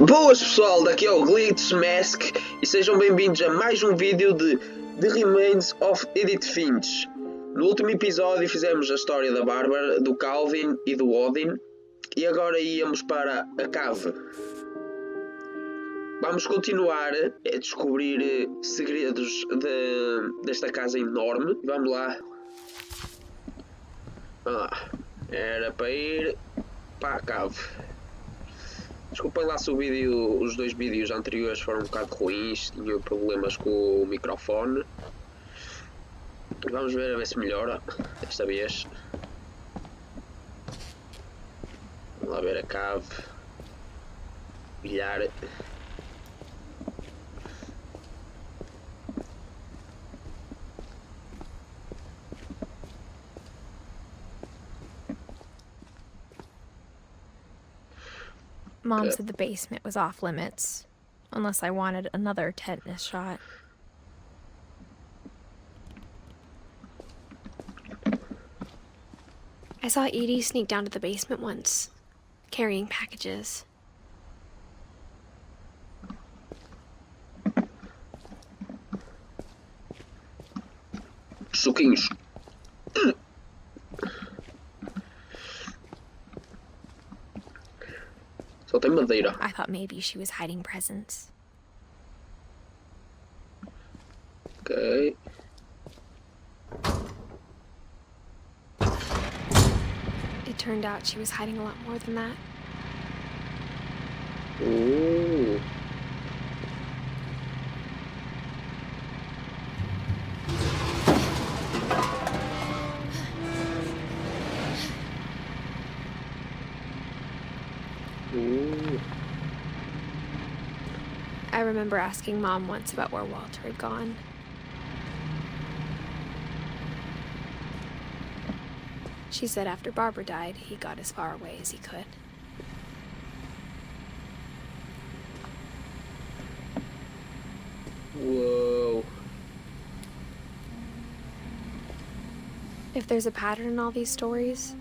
Boas pessoal, daqui é o Glitch Mask e sejam bem-vindos a mais um vídeo de The Remains of Edith Finch. No último episódio fizemos a história da Bárbara, do Calvin e do Odin e agora íamos para a cave. Vamos continuar a descobrir segredos desta casa enorme. Vamos lá. Era para ir para a cave. Desculpem lá se os dois vídeos anteriores foram um bocado ruins, tinham problemas com o microfone. Vamos ver a ver se melhora desta vez. Vamos lá ver a cave. Bilhar. Mom said the basement was off limits, unless I wanted another tetanus shot. I saw Edie sneak down to the basement once, carrying packages. Suquinhos. Só tem madeira. I thought maybe she was hiding presents. Ok. It turned out she was hiding a lot more than that. Ooh. Ooh. I remember asking Mom once about where Walter had gone. She said after Barbara died, he got as far away as he could. Whoa. If there's a pattern in all these stories,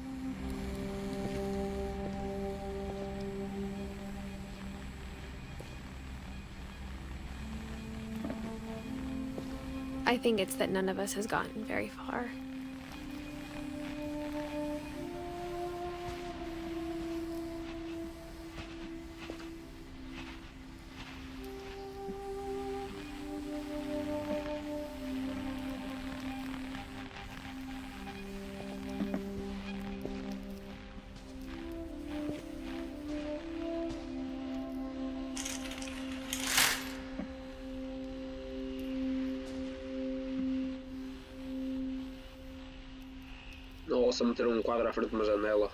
I think it's that none of us has gotten very far. Nossa, meteram um quadro à frente de uma janela.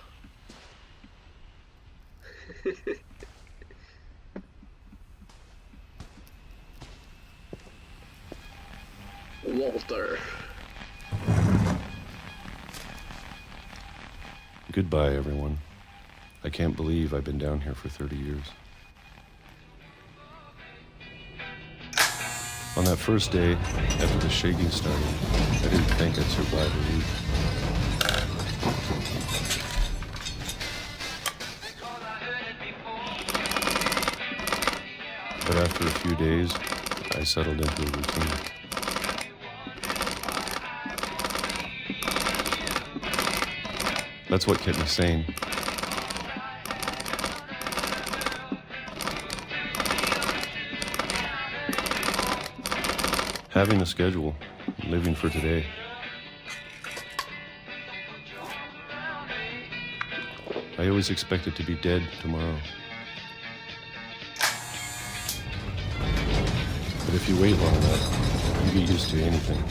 Walter. Goodbye, everyone. I can't believe I've been down here for 30 years. On that first day, after the shaking started, I didn't think I'd survive a week. But after a few days, I settled into a routine. That's what kept me sane. Having a schedule, living for today. I always expected to be dead tomorrow. But if you wait long enough, you get used to anything.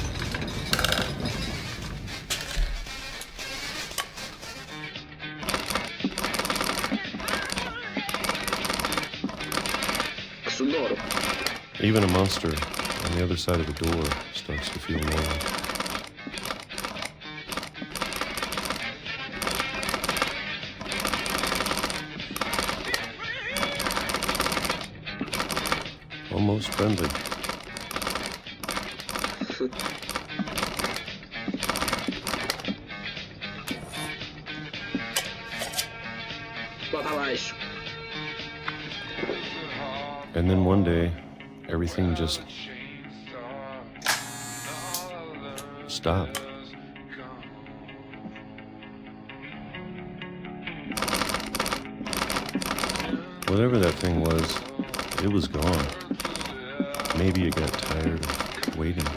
Sonoro. Even a monster on the other side of the door starts to feel normal. Almost friendly. Bota abaixo. And then one day, everything just stopped. Whatever that thing was, it was gone. Maybe it got tired of waiting.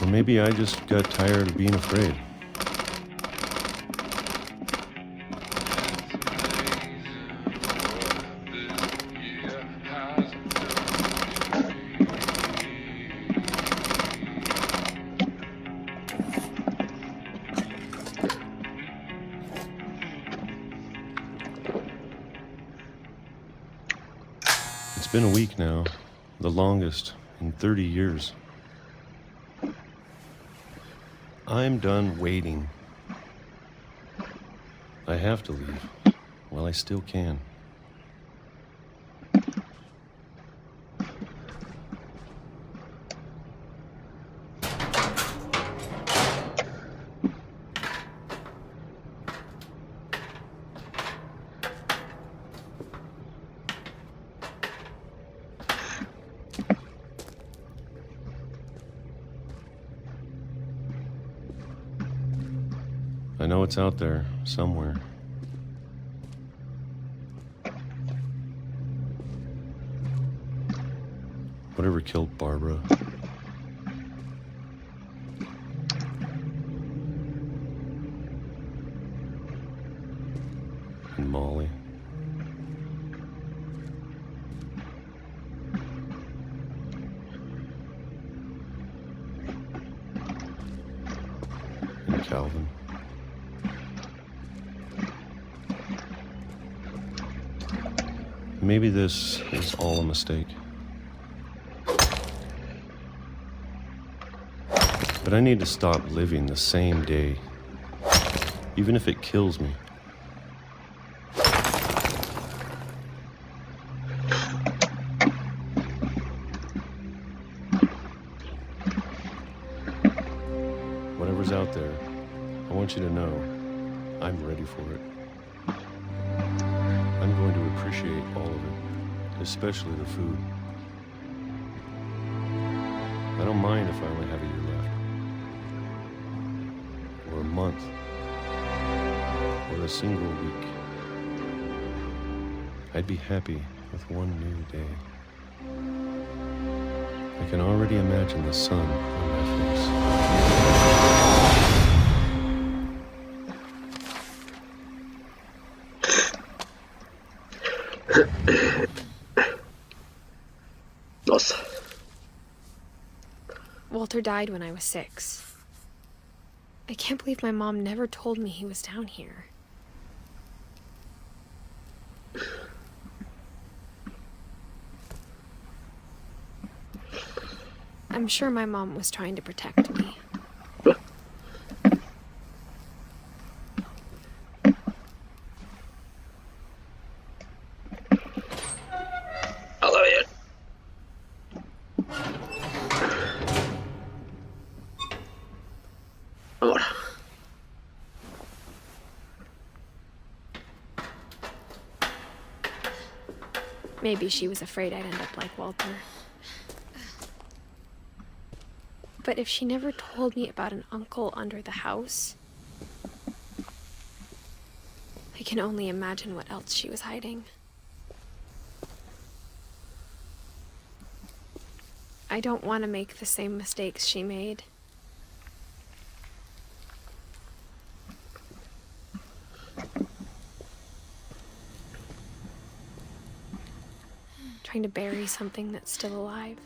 Or maybe I just got tired of being afraid. It's been a week now, the longest in 30 years. I'm done waiting. I have to leave while I still can. I know it's out there, somewhere. Whatever killed Barbara. And Molly. And Calvin. Maybe this is all a mistake. But I need to stop living the same day, even if it kills me. Whatever's out there, I want you to know I'm ready for it. I'm going to appreciate all of it, especially the food. I don't mind if I only have a year left, or a month, or a single week. I'd be happy with one new day. I can already imagine the sun on my face. Nossa. Walter died when I was 6. I can't believe my mom never told me he was down here. I'm sure my mom was trying to protect me. I love it. Amor. Maybe she was afraid I'd end up like Walter. But if she never told me about an uncle under the house, I can only imagine what else she was hiding. I don't want to make the same mistakes she made. Trying to bury something that's still alive.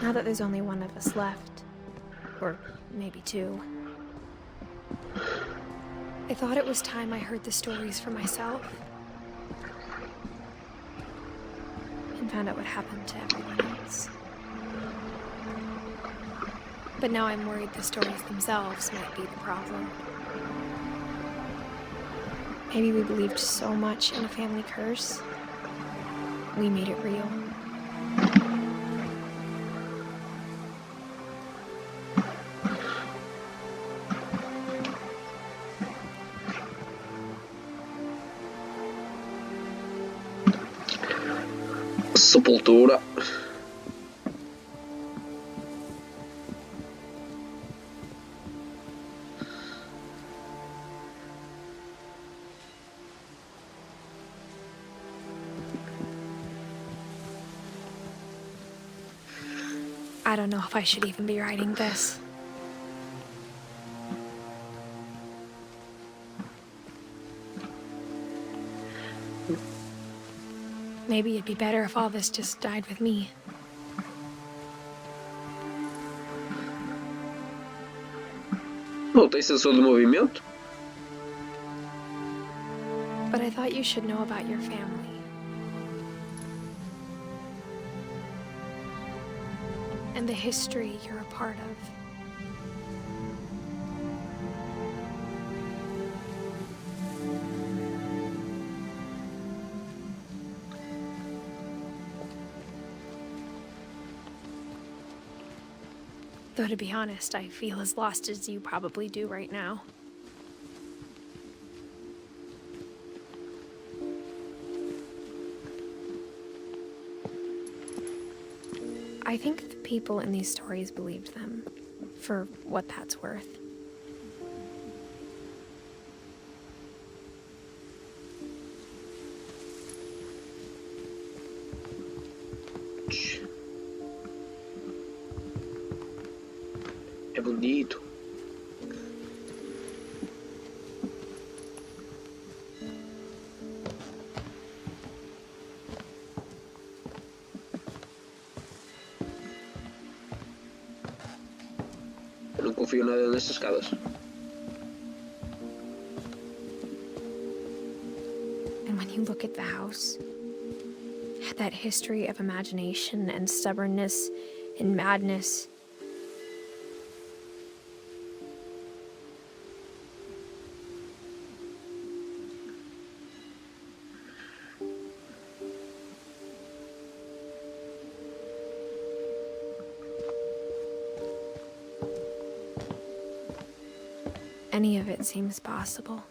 Now that there's only one of us left, or maybe 2, I thought it was time I heard the stories for myself and found out what happened to everyone else. But now I'm worried the stories themselves might be the problem. Maybe we believed so much in a family curse, we made it real. sepultura. I don't know if I should even be writing this. Maybe it'd be better if all this just died with me. Não tem sensor de movimento? But I thought you should know about your family. And the history you're a part of. Though to be honest, I feel as lost as you probably do right now. I think the people in these stories believed them, for what that's worth. É bonito. Eu não confio nada nestas escadas. And when you look at the house, that history of imagination and stubbornness and madness, any of it seems possible.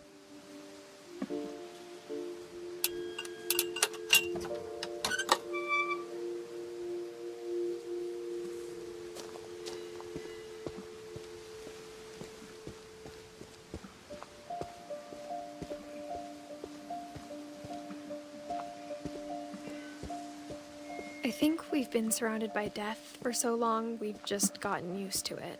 I think we've been surrounded by death for so long, we've just gotten used to it.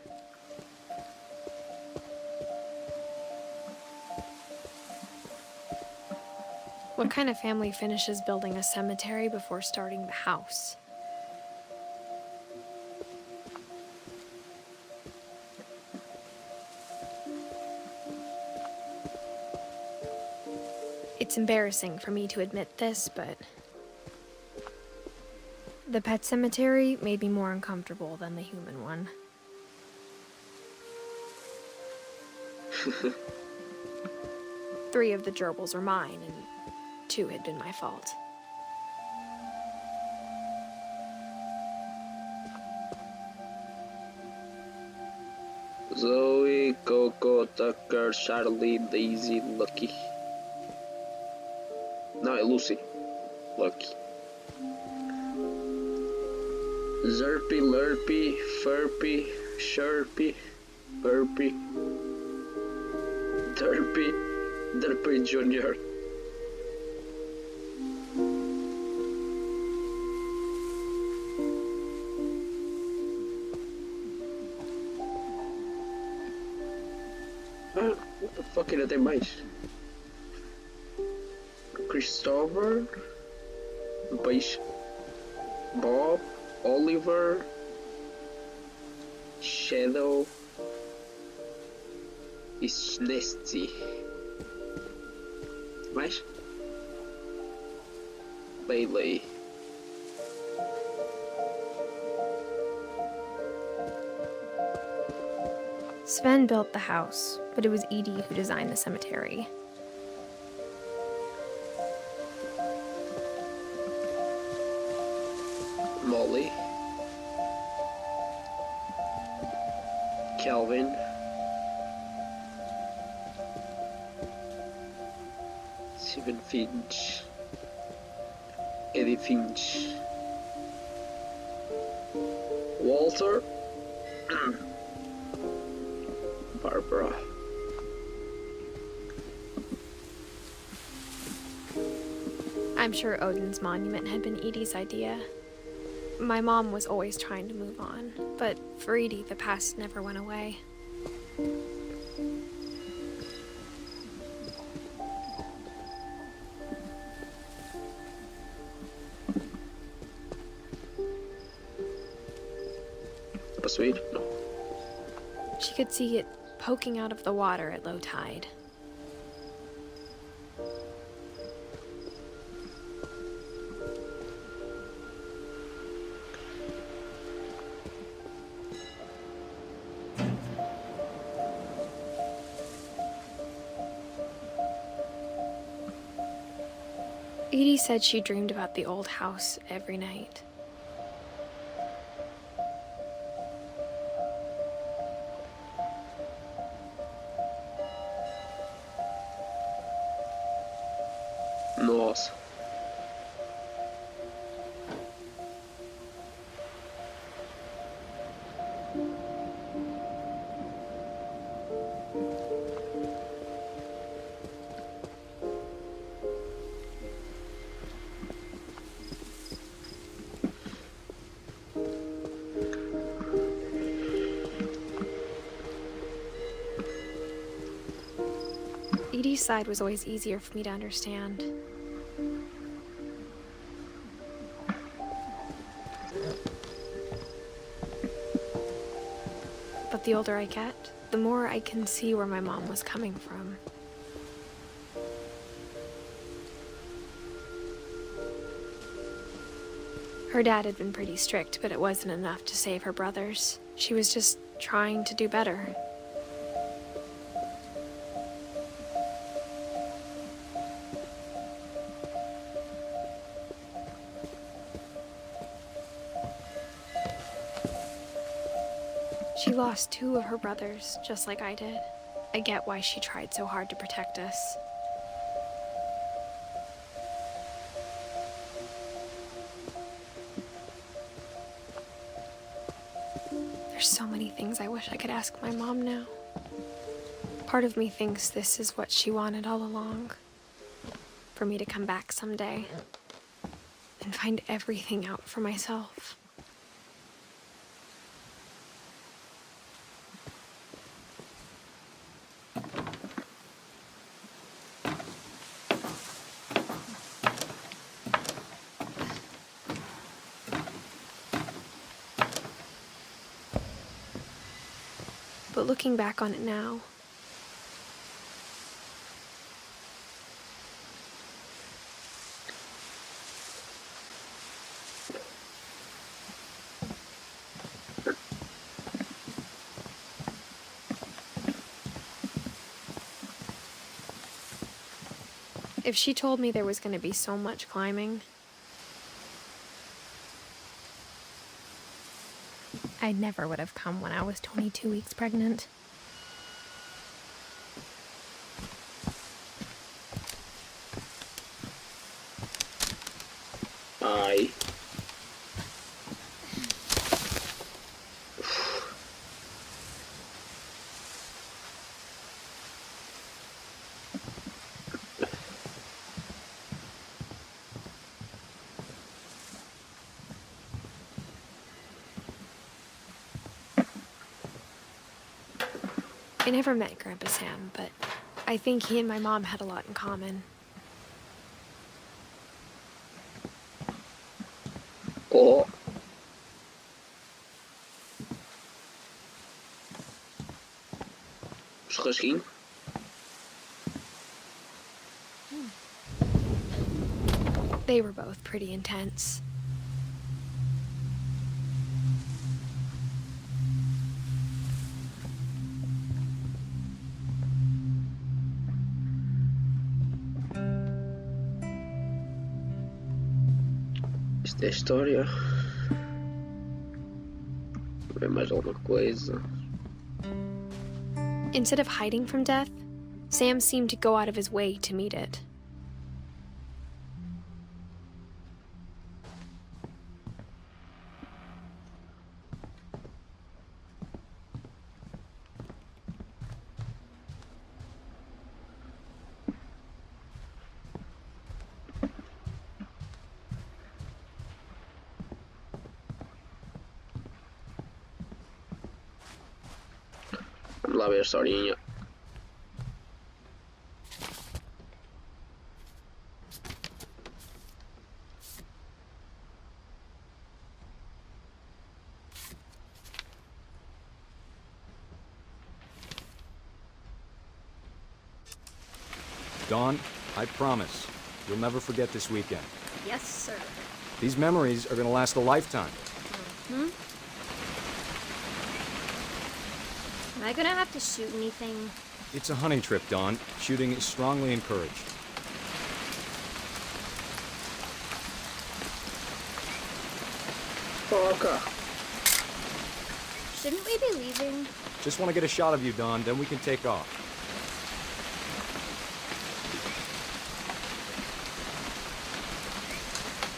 What kind of family finishes building a cemetery before starting the house? It's embarrassing for me to admit this, but the pet cemetery made me more uncomfortable than the human one. Three of the gerbils were mine, and 2 had been my fault. Zoe, Coco, Tucker, Charlie, Daisy, Lucky. Não, é Lucy. Lucky. Zerpy, Lurpy, Furpy, Sherpy, Burpy, Derpy, Derpy Jr. What the fuck, ainda tem mais? Christopher, Peixe, Bob, Oliver, Shadow e Snesty. Mais? Bailey. Sven built the house, but it was Edie who designed the cemetery. Molly, Calvin, Stephen Finch, Edith Finch, Walter. Barbara. I'm sure Odin's monument had been Edie's idea. My mom was always trying to move on, but for Edie, the past never went away. Sweet? No. She could see it poking out of the water at low tide. Edie said she dreamed about the old house every night. Nossa. Edie's side was always easier for me to understand. But the older I get, the more I can see where my mom was coming from. Her dad had been pretty strict, but it wasn't enough to save her brothers. She was just trying to do better. She lost 2 of her brothers, just like I did. I get why she tried so hard to protect us. There's so many things I wish I could ask my mom now. Part of me thinks this is what she wanted all along. For me to come back someday and find everything out for myself. But looking back on it now, if she told me there was going to be so much climbing, I never would have come when I was 22 weeks pregnant. Ai. I never met Grandpa Sam, but I think he and my mom had a lot in common. Oh. Churrasquinho. They were both pretty intense. Esta é a história. Vem mais alguma coisa. Instead of hiding from death, Sam seemed to go out of his way to meet it. lá ver a historinha. Dawn, I promise, you'll never forget this weekend. Yes, sir. These memories are gonna last a lifetime. Hmm? Am I gonna have to shoot anything? It's a hunting trip, Dawn. Shooting is strongly encouraged. Foca! Shouldn't we be leaving? Just want to get a shot of you, Dawn, then we can take off.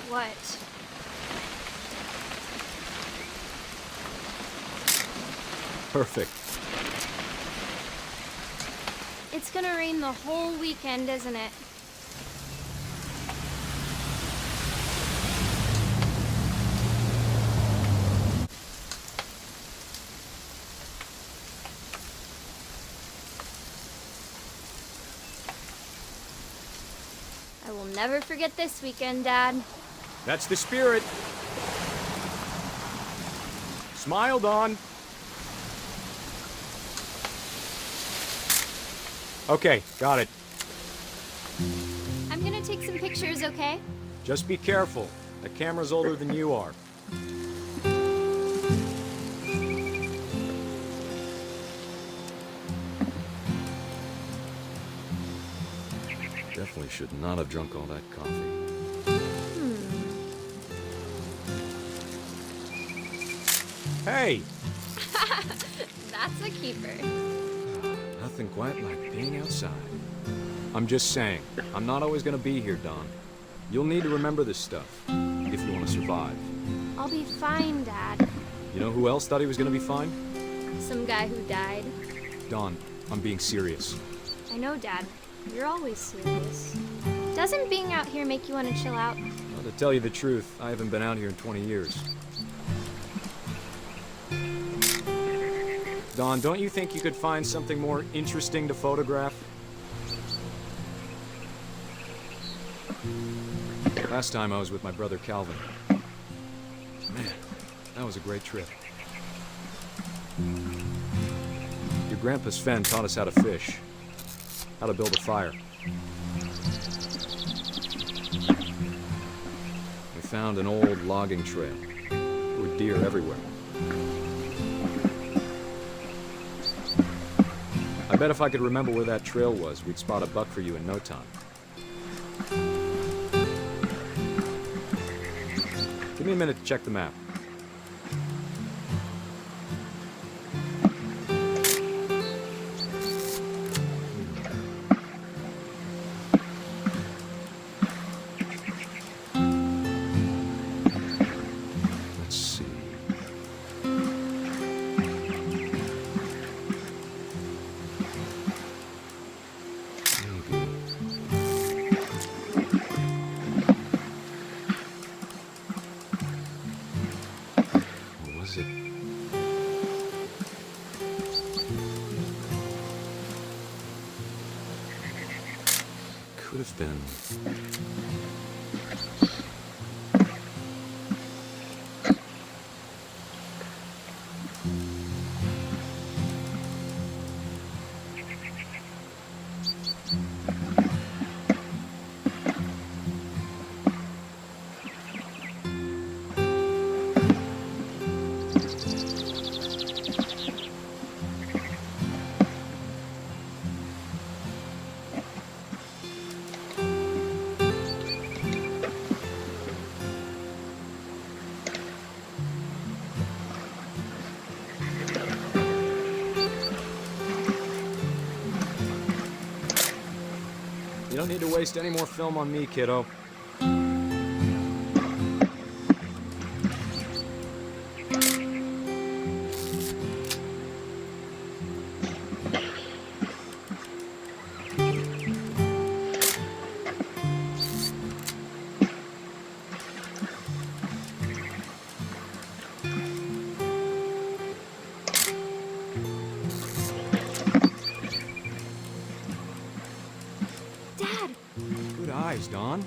What? Perfect. It's gonna rain the whole weekend, isn't it? I will never forget this weekend, Dad. That's the spirit. Smile, Dawn. Okay, got it. I'm gonna take some pictures, okay? Just be careful. The camera's older than you are. Definitely should not have drunk all that coffee. Hey! That's a keeper. Nothing quite like being outside. I'm just saying, I'm not always gonna be here, Dawn. You'll need to remember this stuff, if you want to survive. I'll be fine, Dad. You know who else thought he was gonna be fine? Some guy who died. Dawn, I'm being serious. I know, Dad. You're always serious. Doesn't being out here make you want to chill out? Well, to tell you the truth, I haven't been out here in 20 years. Dawn, don't you think you could find something more interesting to photograph? Last time I was with my brother Calvin. Man, that was a great trip. Your grandpa Sven taught us how to fish, how to build a fire. We found an old logging trail. There were deer everywhere. I bet if I could remember where that trail was, we'd spot a buck for you in no time. Give me a minute to check the map. Let's see. Or was it? Could have been. You don't need to waste any more film on me, kiddo. eyes, Don.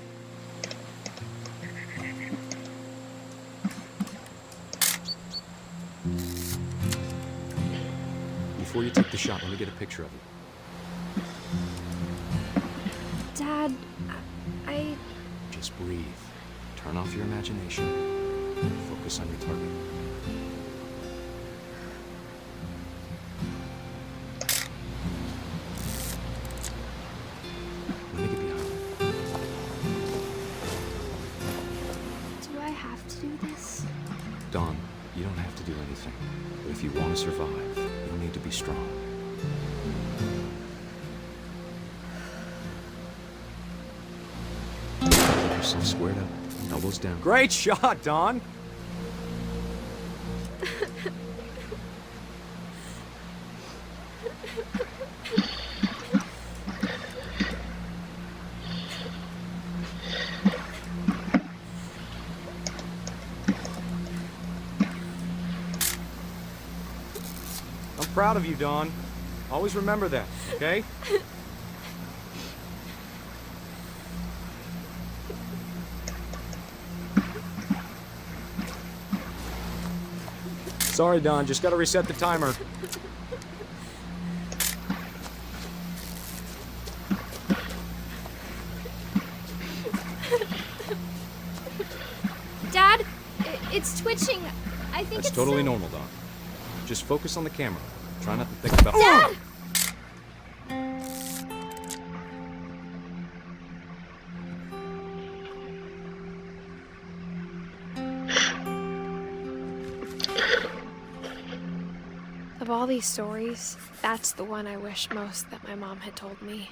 Before you take the shot, let me get a picture of you. Dad, I... Just breathe. Turn off your imagination. Focus on your target. Let me get behind you. Do I have to do this? Don, you don't have to do anything. But if you want to survive, you'll need to be strong. Get yourself squared up. Elbows down. Great shot, Don! I'm proud of you, Don. Always remember that, okay? Sorry, Don. Just gotta reset the timer. Dad, it's twitching. I think That's it's totally normal, Don. Just focus on the camera. Try not to think about... Dad! Of all these stories, that's the one I wish most that my mom had told me.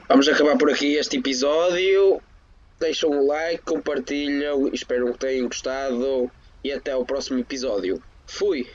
Vamos acabar por aqui este episódio. Deixam o like, compartilham, espero que tenham gostado e até ao próximo episódio. Fui!